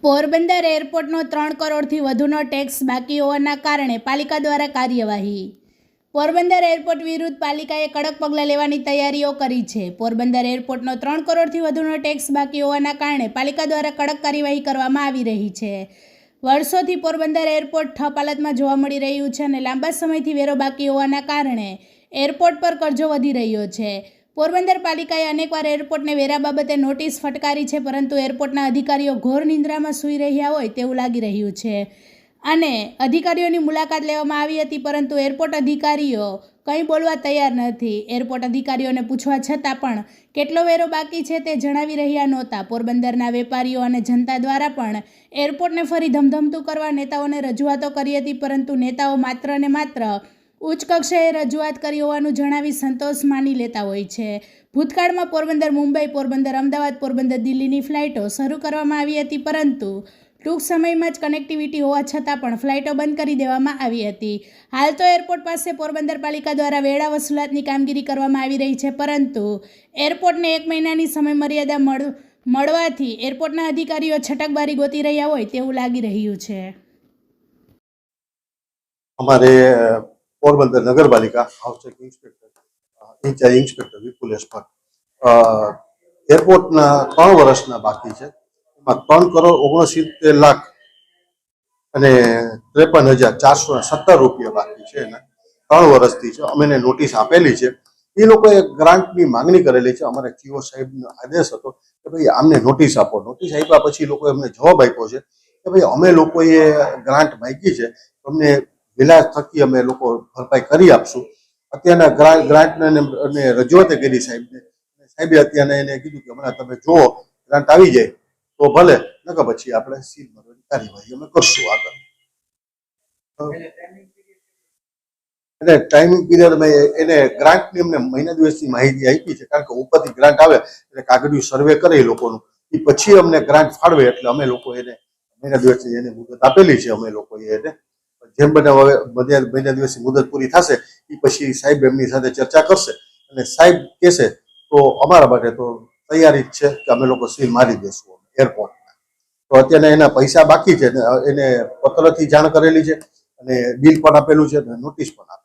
પોરબંદર એરપોર્ટનો 3 કરોડથી વધુનો ટેક્સ બાકી હોવાના કારણે પાલિકા દ્વારા કાર્યવાહી. પોરબંદર એરપોર્ટ વિરુદ્ધ પાલિકાએ કડક પગલાં લેવાની તૈયારીઓ કરી છે. પોરબંદર એરપોર્ટનો 3 કરોડથી વધુનો ટેક્સ બાકી હોવાના કારણે પાલિકા દ્વારા કડક કાર્યવાહી કરવામાં આવી રહી છે. વર્ષોથી પોરબંદર એરપોર્ટ ઠપ હાલતમાં જોવા મળી રહ્યું છે અને લાંબા સમયથી વેરો બાકી હોવાના કારણે એરપોર્ટ પર કરજો વધી રહ્યો છે. પોરબંદર પાલિકાએ અનેકવાર એરપોર્ટને વેરા બાબતે નોટિસ ફટકારી છે, પરંતુ એરપોર્ટના અધિકારીઓ ઘોર નિંદ્રામાં સૂઈ રહ્યા હોય તેવું લાગી રહ્યું છે અને અધિકારીઓની મુલાકાત લેવામાં આવી હતી, પરંતુ એરપોર્ટ અધિકારીઓ કંઈ બોલવા તૈયાર નથી. એરપોર્ટ અધિકારીઓને પૂછવા છતાં પણ કેટલો વેરો બાકી છે તે જણાવી રહ્યા નહોતા. પોરબંદરના વેપારીઓ અને જનતા દ્વારા પણ એરપોર્ટને ફરી ધમધમતું કરવા નેતાઓને રજૂઆતો કરી હતી, પરંતુ નેતાઓ માત્ર ને માત્ર ઉચ્ચ કક્ષાએ રજૂઆત કરી હોવાનું જણાવી સંતોષ માની લેતા હોય છે. ભૂતકાળમાં પોરબંદર મુંબઈ, પોરબંદર અમદાવાદ, પોરબંદર દિલ્હીની ફ્લાઇટો શરૂ કરવામાં આવી હતી, પરંતુ ટૂંક સમયમાં જ કનેક્ટિવિટી હોવા છતાં પણ ફ્લાઇટો બંધ કરી દેવામાં આવી હતી. હાલ તો એરપોર્ટ પાસે પોરબંદર પાલિકા દ્વારા વેરા વસૂલાતની કામગીરી કરવામાં આવી રહી છે, પરંતુ એરપોર્ટને 1 મહિનાની સમયમર્યાદા મળવાથી એરપોર્ટના અધિકારીઓ છટકબારી ગોતી રહ્યા હોય તેવું લાગી રહ્યું છે. हमारे पोरबंदर नगर पालिका हाउस इंचार्ज इंस्पेक्टर विपुल एस भट्ट एरपोर्टना 3 વર્ષના બાકી છે. એમાં 3,69,00,000 અને 53,417 રૂપિયા બાકી છે. એના 3 વર્ષથી છે. અમે એને નોટિસ આપેલી છે. એ લોકોએ ગ્રાન્ટની માંગણી કરેલી છે. અમારા સીઓ સાહેબનો આદેશ હતો કે ભાઈ આમને નોટિસ આપો. નોટિસ આપ્યા પછી લોકોએ અમને જવાબ આપ્યો છે કે ભાઈ અમે લોકોએ ગ્રાન્ટ માંગી છે, તમને વિલાસ થકી અમે લોકો ભરપાઈ કરી આપશું. અત્યારના ગ્રાન્ટને રજૂઆત કરી સાહેબને. સાહેબે અત્યારે એને કીધું કે હમણાં તમે જુઓ, ગ્રાન્ટ આવી જાય તો ભલે, નકર પછી આપણે સીલ મારવાની કાર્યવાહી અમે કરશું આગળ. એટલે ટાઈમિંગ પીરિયડ એને ગ્રાન્ટની અમને મહિના દિવસની માહિતી આપી છે, કારણ કે ઉપરથી ગ્રાન્ટ આવે એટલે કાગળિયું સર્વે કરે એ લોકોનું, એ પછી અમને ગ્રાન્ટ ફાળવે એટલે અમે લોકો એને મહિના દિવસની એને મુદત આપેલી છે. અમે લોકોએ એને જેમ બને હવે મહિના દિવસની મુદત પૂરી થશે એ પછી સાહેબ એમની સાથે ચર્ચા કરશે અને સાહેબ કહેશે તો અમારા માટે તો તૈયારી જ છે કે અમે લોકો સીલ મારી દઈશું એરપોર્ટમાં. તો અત્યારે એના પૈસા બાકી છે, એને પત્રથી જાણ કરેલી છે અને બિલ પણ આપેલું છે અને નોટિસ પણ આપેલી છે.